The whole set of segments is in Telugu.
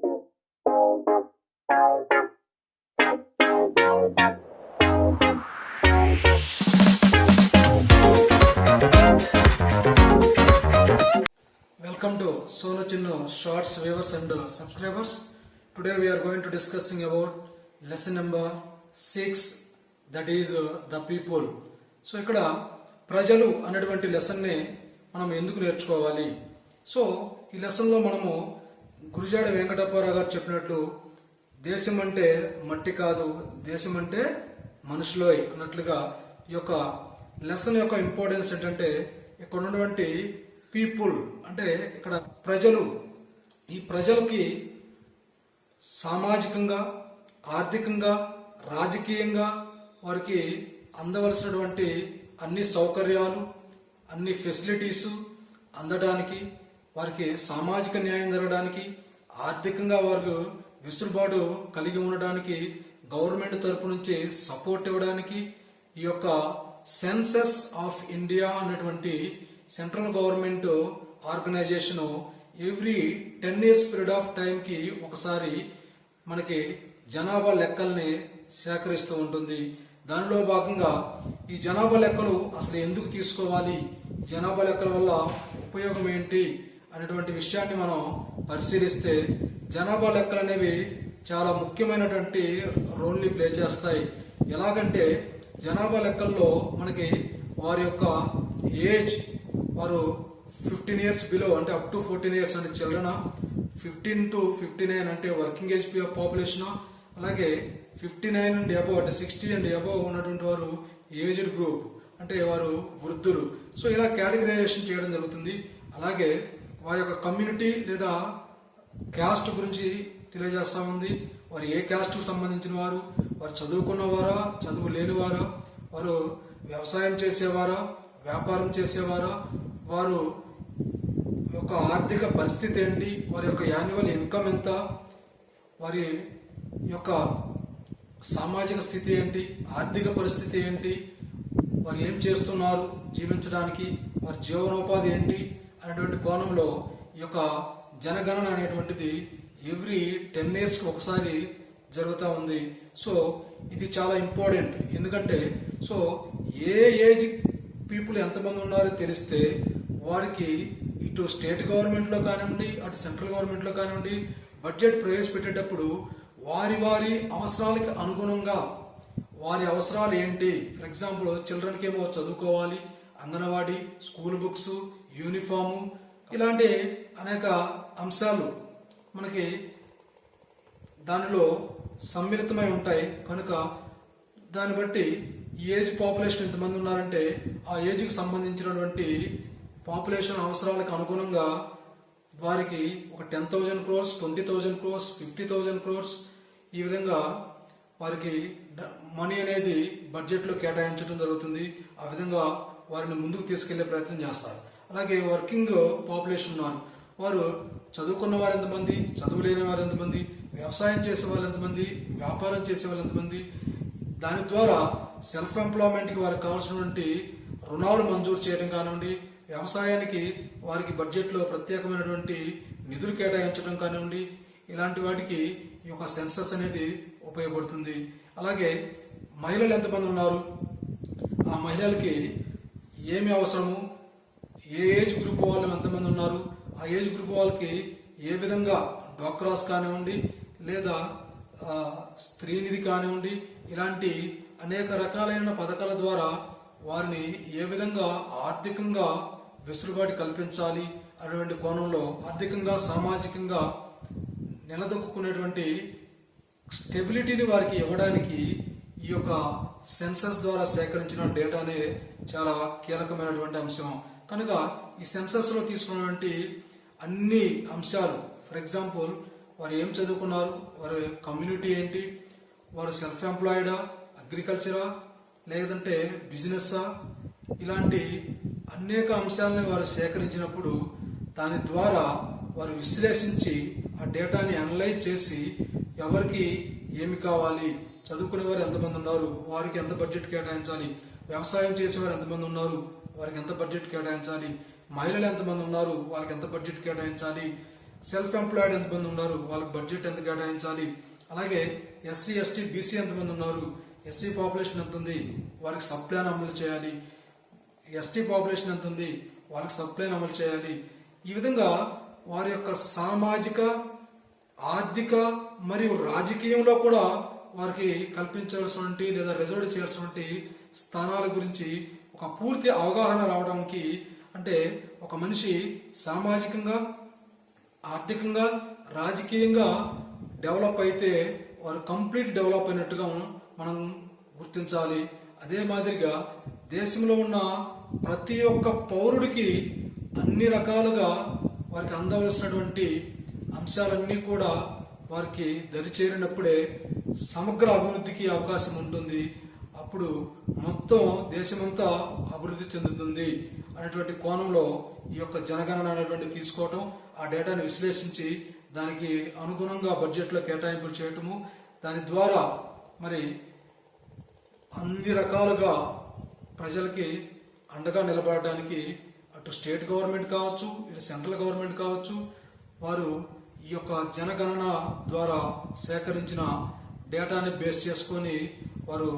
Welcome to Sonu Chinnu Shorts viewers and subscribers. Today we are going to discussing about lesson number 6, that is the people. So ఇక్కడ ప్రజలు అనేటువంటి లెసన్ని మనం ఎందుకు నేర్చుకోవాలి? సో ఈ లెసన్లో మనము గురుజాడ వెంకటప్పారావు గారు చెప్పినట్లు దేశం అంటే మట్టి కాదు, దేశం అంటే మనుషులోయ్ అన్నట్లుగా ఈ యొక్క లెసన్ యొక్క ఇంపార్టెన్స్ ఏంటంటే ఇక్కడ ఉన్నటువంటి పీపుల్ అంటే ఇక్కడ ప్రజలు, ఈ ప్రజలకి సామాజికంగా, ఆర్థికంగా, రాజకీయంగా వారికి అందవలసినటువంటి అన్ని సౌకర్యాలు, అన్ని ఫెసిలిటీస్ అందడానికి, వారికి సామాజిక న్యాయం జరగడానికి, ఆర్థికంగా వారికి వెసులుబాటు కలిగి ఉండడానికి గవర్నమెంట్ తరపు నుంచి సపోర్ట్ ఇవ్వడానికి ఈ యొక్క సెన్సస్ ఆఫ్ ఇండియా అనేటువంటి central government organisation every 10 years period of టైంకి ఒకసారి మనకి జనాభా లెక్కల్ని సేకరిస్తూ ఉంటుంది. దానిలో భాగంగా ఈ జనాభా లెక్కలు అసలు ఎందుకు తీసుకోవాలి, జనాభా లెక్కల వల్ల ఉపయోగం ఏంటి అనేటువంటి విషయాన్ని మనం పరిశీలిస్తే జనాభా లెక్కలు అనేవి చాలా ముఖ్యమైనటువంటి రోల్ని ప్లే చేస్తాయి. ఎలాగంటే జనాభా లెక్కల్లో మనకి వారి యొక్క ఏజ్, వారు 15 years బిలో అంటే అప్ టు 14 years అంటే చిల్డ్రన్, 15 to 59 అంటే వర్కింగ్ ఏజ్ పాపులేషన్, అలాగే 59 అండ్ అబవ్ అంటే 60 అండ్ అబవ్ ఉన్నటువంటి వారు ఏజ్డ్ గ్రూప్ అంటే వారు వృద్ధులు. సో ఇలా కేటగిరైజేషన్ చేయడం జరుగుతుంది. అలాగే వారి యొక్క కమ్యూనిటీ లేదా క్యాస్ట్ గురించి తెలియజేస్తా ఉంది. వారు ఏ క్యాస్ట్కు సంబంధించిన వారు, వారు చదువుకున్నవారా, చదువు లేనివారా, వారు వ్యవసాయం చేసేవారా, వ్యాపారం చేసేవారా, వారు యొక్క ఆర్థిక పరిస్థితి ఏంటి, వారి యొక్క యాన్యువల్ ఇన్కమ్ ఎంత, వారి యొక్క సామాజిక స్థితి ఏంటి, ఆర్థిక పరిస్థితి ఏంటి, వారు ఏం చేస్తున్నారు జీవించడానికి, వారి జీవనోపాధి ఏంటి అనేటువంటి కోణంలో ఈ యొక్క జనగణన అనేటువంటిది ఎవ్రీ 10 years ఒకసారి జరుగుతూ ఉంది. సో ఇది చాలా ఇంపార్టెంట్. ఎందుకంటే సో ఏ ఏజ్ పీపుల్ ఎంతమంది ఉన్నారో తెలిస్తే వారికి ఇటు స్టేట్ గవర్నమెంట్లో కానివ్వండి, అటు సెంట్రల్ గవర్నమెంట్లో కానివ్వండి బడ్జెట్ ప్రవేశపెట్టేటప్పుడు వారి వారి అవసరాలకు అనుగుణంగా వారి అవసరాలు ఏంటి, ఫర్ ఎగ్జాంపుల్ చిల్డ్రన్కి ఏమో చదువుకోవాలి, అంగన్వాడీ, స్కూల్ బుక్స్, యూనిఫాము, ఇలాంటి అనేక అంశాలు మనకి దానిలో సమ్మిళితమై ఉంటాయి. కనుక దాన్ని బట్టి ఈ ఏజ్ పాపులేషన్ ఎంతమంది ఉన్నారంటే ఆ ఏజ్కి సంబంధించినటువంటి పాపులేషన్ అవసరాలకు అనుగుణంగా వారికి ఒక 10,000 crores, 20,000 crores, 50,000 crores ఈ విధంగా వారికి మనీ అనేది బడ్జెట్లో కేటాయించడం జరుగుతుంది. ఆ విధంగా వారిని ముందుకు తీసుకెళ్లే ప్రయత్నం చేస్తారు. అలాగే వర్కింగ్ పాపులేషన్ ఉన్నారు, వారు చదువుకున్న వారు ఎంతమంది, చదువు లేని వారు ఎంతమంది, వ్యవసాయం చేసే వాళ్ళు ఎంతమంది, వ్యాపారం చేసే వాళ్ళు ఎంతమంది, దాని ద్వారా సెల్ఫ్ ఎంప్లాయ్మెంట్కి వారికి కావాల్సినటువంటి రుణాలు మంజూరు చేయడం కానివ్వండి, వ్యవసాయానికి వారికి బడ్జెట్లో ప్రత్యేకమైనటువంటి నిధులు కేటాయించడం కానివ్వండి, ఇలాంటి వాటికి ఈ యొక్క సెన్సస్ అనేది ఉపయోగపడుతుంది. అలాగే మహిళలు ఎంతమంది ఉన్నారు, ఆ మహిళలకి ఏమి అవసరము, ఏ ఏజ్ గ్రూప్ వాళ్ళు ఎంతమంది ఉన్నారు, ఆ ఏజ్ గ్రూప్ వాళ్ళకి ఏ విధంగా డ్వాక్రాస్ కానివ్వండి లేదా స్త్రీనిధి కానివ్వండి, ఇలాంటి అనేక రకాలైన పథకాల ద్వారా వారిని ఏ విధంగా ఆర్థికంగా వెసులుబాటు కల్పించాలి అనేటువంటి కోణంలో ఆర్థికంగా, సామాజికంగా నిలదొక్కునేటువంటి స్టెబిలిటీని వారికి ఇవ్వడానికి ఈ యొక్క సెన్సస్ ద్వారా సేకరించిన డేటానే చాలా కీలకమైనటువంటి అంశం. కనుక ఈ సెన్సస్లో తీసుకున్నటువంటి అన్ని అంశాలు, ఫర్ ఎగ్జాంపుల్ వారు ఏం చదువుకున్నారు, వారి కమ్యూనిటీ ఏంటి, వారు సెల్ఫ్ ఎంప్లాయిడా, అగ్రికల్చరా, లేదంటే బిజినెస్సా, ఇలాంటి అనేక అంశాలను వారు సేకరించినప్పుడు దాని ద్వారా వారు విశ్లేషించి ఆ డేటాని అనలైజ్ చేసి ఎవరికి ఏమి కావాలి, చదువుకునే వారు ఎంతమంది ఉన్నారు, వారికి ఎంత బడ్జెట్ కేటాయించాలి, వ్యవసాయం చేసేవారు ఎంతమంది ఉన్నారు, వారికి ఎంత బడ్జెట్ కేటాయించాలి, మహిళలు ఎంతమంది ఉన్నారు, వాళ్ళకి ఎంత బడ్జెట్ కేటాయించాలి, సెల్ఫ్ ఎంప్లాయిడ్ ఎంతమంది ఉన్నారు, వాళ్ళకి బడ్జెట్ ఎంత కేటాయించాలి, అలాగే ఎస్సీ ఎస్టీ బీసీ ఎంతమంది ఉన్నారు, ఎస్సీ పాపులేషన్ ఎంత ఉంది, వారికి సబ్ ప్లాన్ అమలు చేయాలి, ఎస్టీ పాపులేషన్ ఎంత ఉంది, వాళ్ళకి సబ్ ప్లాన్ అమలు చేయాలి. ఈ విధంగా వారి యొక్క సామాజిక, ఆర్థిక మరియు రాజకీయంలో కూడా వారికి కల్పించాల్సినటువంటి లేదా రిజర్వ్ చేయాల్సినటువంటి స్థానాల గురించి ఒక పూర్తి అవగాహన రావడానికి, అంటే ఒక మనిషి సామాజికంగా, ఆర్థికంగా, రాజకీయంగా డెవలప్ అయితే వారు కంప్లీట్ డెవలప్ అయినట్టుగా మనం గుర్తించాలి. అదే మాదిరిగా దేశంలో ఉన్న ప్రతి ఒక్క పౌరుడికి అన్ని రకాలుగా వారికి అందవలసినటువంటి అంశాలన్నీ కూడా వారికి దరిచేరినప్పుడే సమగ్ర అభివృద్ధికి అవకాశం ఉంటుంది. అప్పుడు మొత్తం దేశమంతా అభివృద్ధి చెందుతుంది అనేటువంటి కోణంలో ఈ యొక్క జనగణన అనేటువంటి తీసుకోవటం, ఆ డేటాను విశ్లేషించి దానికి అనుగుణంగా బడ్జెట్లో కేటాయింపులు చేయటము, దాని ద్వారా మరి అన్ని రకాలుగా ప్రజలకి అండగా నిలబడడానికి అటు స్టేట్ గవర్నమెంట్ కావచ్చు, ఇటు సెంట్రల్ గవర్నమెంట్ కావచ్చు, వారు ఈ యొక్క జనగణన ద్వారా సేకరించిన డేటాని బేస్ చేసుకొని వారు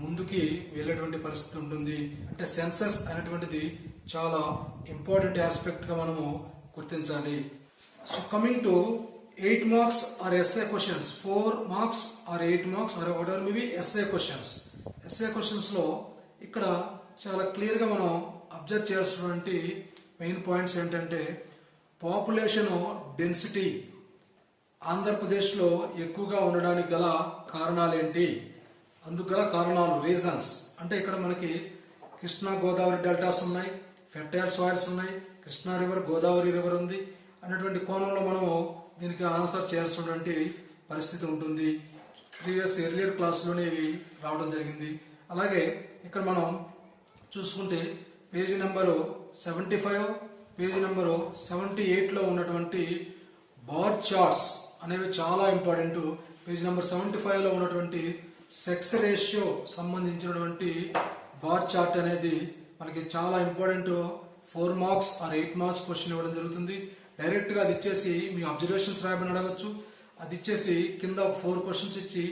ముందుకి వెళ్ళేటువంటి పరిస్థితి ఉంటుంది. అంటే సెన్సస్ అనేటువంటిది చాలా ఇంపార్టెంట్ ఆస్పెక్ట్గా మనము గుర్తించాలి. So coming to 8 marks or essay questions, 4 marks or 8 marks or whatever may be essay questions. essay questions లో ఇక్కడ చాలా క్లియర్గా మనం అబ్జర్వ్ చేయాల్సినటువంటి మెయిన్ పాయింట్స్ ఏంటంటే, పాపులేషన్ డెన్సిటీ ఆంధ్రప్రదేశ్లో ఎక్కువగా ఉండడానికి గల కారణాలు ఏంటి, అందుకు గల కారణాలు రీజన్స్. అంటే ఇక్కడ మనకి కృష్ణా గోదావరి డెల్టాస్ ఉన్నాయి, ఫెర్టైల్ సాయిల్స్ ఉన్నాయి, కృష్ణా రివర్, గోదావరి రివర్ ఉంది అనేటువంటి కోణంలో మనము దీనికి ఆన్సర్ చేయాల్సినటువంటి పరిస్థితి ఉంటుంది. ఎర్లియర్ క్లాస్లోనే ఇవి రావడం జరిగింది. అలాగే ఇక్కడ మనం చూసుకుంటే పేజీ నెంబరు 75, పేజీ నెంబరు 78లో ఉన్నటువంటి బార్ చార్ట్స్ అనేవి చాలా ఇంపార్టెంట్. పేజీ నెంబర్ 75లో ఉన్నటువంటి సెక్స్ రేషియో సంబంధించినటువంటి బార్ చార్ట్ అనేది మనకి చాలా important. 4 marks or 8 marks question ఇవ్వడం జరుగుతుంది. డైరెక్ట్గా అది ఇచ్చేసి మీ అబ్జర్వేషన్స్ రాయమని అడగచ్చు. అది ఇచ్చేసి కింద 4 questions ఇచ్చి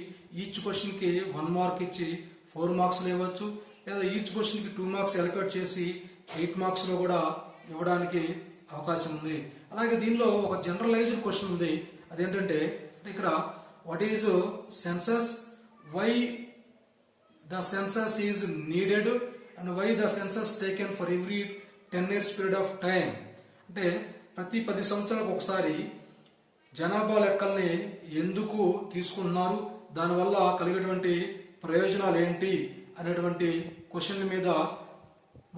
ఈచ్ క్వశ్చన్కి 1 mark ఇచ్చి 4 marks ఇవ్వచ్చు, లేదా ఈచ్ క్వశ్చన్కి 2 marks అలొకేట్ చేసి 8 marksలో కూడా ఇవ్వడానికి అవకాశం ఉంది. అలాగే దీనిలో ఒక జనరలైజ్డ్ క్వశ్చన్ ఉంది. అదేంటంటే ఇక్కడ what is census, why the census is needed and why the census taken for every 10 years period of time. అంటే ప్రతి 10 సంవత్సరాలకు ఒకసారి జనాభా లెక్కల్ని ఎందుకు తీసుకుంటున్నారు, దానివల్ల కలిగేటువంటి ప్రయోజనాలు ఏంటి అనేటువంటి క్వశ్చన్ల మీద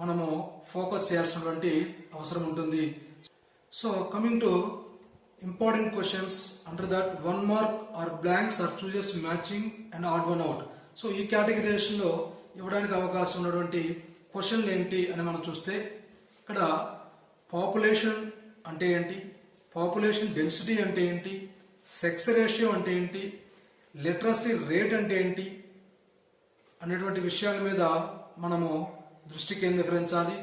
మనము ఫోకస్ చేయాల్సినటువంటి అవసరం ఉంటుంది. So coming to important questions under that 1 mark or blanks or chooses matching and odd one out. So ఈ కేటగిరీలో ఇవ్వడానికి అవకాశం ఉన్నటువంటి క్వశ్చన్లు ఏంటి అని మనం చూస్తే, ఇక్కడ పాపులేషన్ అంటే ఏంటి, పాపులేషన్ డెన్సిటీ అంటే ఏంటి, సెక్స్ రేషియో అంటే ఏంటి, లిటరసీ రేట్ అంటే ఏంటి అనేటువంటి విషయాల మీద మనము దృష్టి కేంద్రీకరించాలి.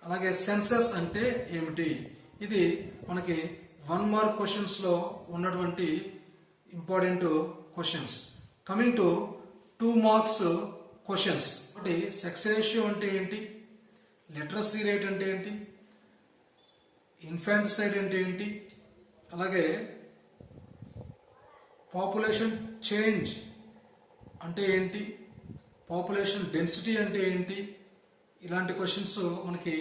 అలాగే సెన్సస్ అంటే ఏమిటి, ఇది మనకి 1 mark క్వశ్చన్స్లో ఉన్నటువంటి important questions. Coming to 2 marks questions, ఒకటి సెక్స్ రేషియో అంటే ఏంటి, లిటరసీ రేట్ అంటే ఏంటి, ఇన్ఫాంటిసైడ్ అంటే ఏంటి, అలాగే పాపులేషన్ చేంజ్ అంటే ఏంటి, పాపులేషన్ డెన్సిటీ అంటే ఏంటి, ఇలాంటి క్వశ్చన్స్ మనకి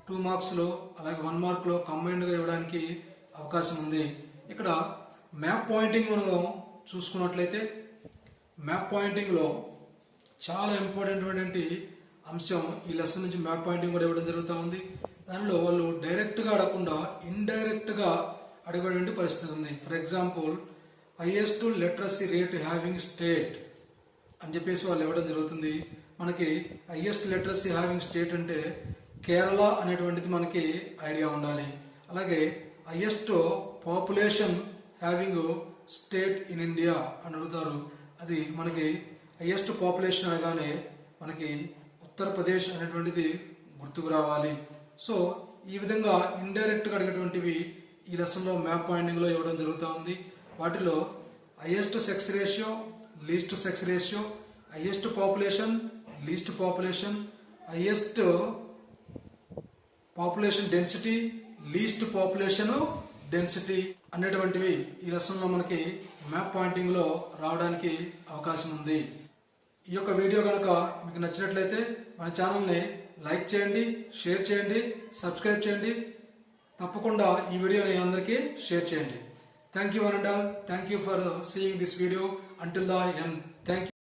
2 marksలో అలాగే 1 markలో కంబైన్డ్గా ఇవ్వడానికి అవకాశం ఉంది. ఇక్కడ మ్యాప్ పాయింటింగ్ మనం చూసుకున్నట్లయితే, మ్యాప్ పాయింటింగ్లో చాలా ఇంపార్టెంట్ అంశం ఈ లెసన్ నుంచి మ్యాప్ పాయింటింగ్ కూడా ఇవ్వడం జరుగుతూ ఉంది. దానిలో వాళ్ళు డైరెక్ట్గా అడగకుండా ఇండైరెక్ట్గా అడిగేటువంటి పరిస్థితి ఉంది. For example, highest literacy rate having state అని చెప్పేసి వాళ్ళు ఇవ్వడం జరుగుతుంది. మనకి హైయెస్ట్ లిటరసీ హ్యావింగ్ స్టేట్ అంటే కేరళ అనేటువంటిది మనకి ఐడియా ఉండాలి. అలాగే highest population having state in India అని అడుగుతారు. అది మనకి హైయెస్ట్ పాపులేషన్ అనగానే మనకి ఉత్తరప్రదేశ్ అనేటువంటిది గుర్తుకు రావాలి. సో ఈ విధంగా ఇండైరెక్ట్గా అడిగేటువంటివి ఈ లెసన్లో మ్యాప్ పాయింటింగ్లో ఇవ్వడం జరుగుతూ ఉంది. వాటిలో highest sex ratio, least sex ratio, highest population, least population, highest population density, least population density అనేటువంటివి ఈ లెసన్లో మనకి మ్యాప్ పాయింటింగ్లో రావడానికి అవకాశం ఉంది. ఈ యొక్క వీడియో కనుక మీకు నచ్చినట్లయితే మన ఛానల్ని లైక్ చేయండి, షేర్ చేయండి, సబ్స్క్రైబ్ చేయండి. తప్పకుండా ఈ వీడియోని అందరికీ షేర్ చేయండి. Thank you one and all. Thank you for seeing this video until the end. Thank you.